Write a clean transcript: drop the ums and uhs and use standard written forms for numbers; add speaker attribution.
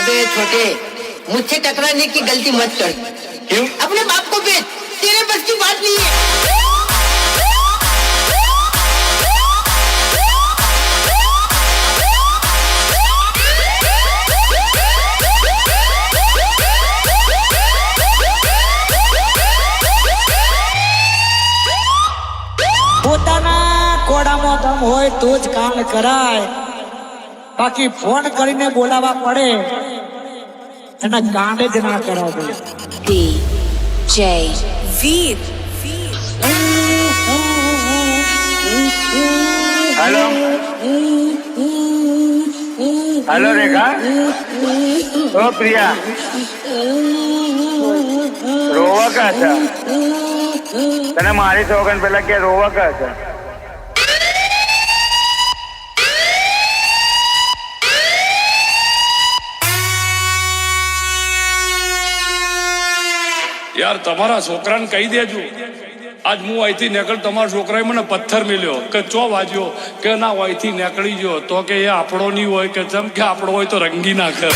Speaker 1: अबे छोटे, मुझसे टकराने की गलती मत कर।
Speaker 2: क्यों?
Speaker 1: अपने बाप को बेच, तेरे बस की बात नहीं है।
Speaker 3: પોતાના કોડામાં દમ હોય તો જ કામ કરાય, બાકી ફોન કરીને બોલાવવા પડે એના કાંડ જ ના કરાવે.
Speaker 4: DJ Veer.
Speaker 2: हेलो हेलो रेखा ओ प्रिया रोवा का था तने मारी सोगन पहला क्या रोवा का था
Speaker 5: यार तमारा छोकराने कही देजो आज हूँ अहींथी निकल तमारा छोकराए मने पत्थर मिल्यो के चो वाज्यो के ना अहींथी निकली गयो तो के ये आपड़ो नहीं होय के जम के आपड़ो होय तो रंगी नाखे.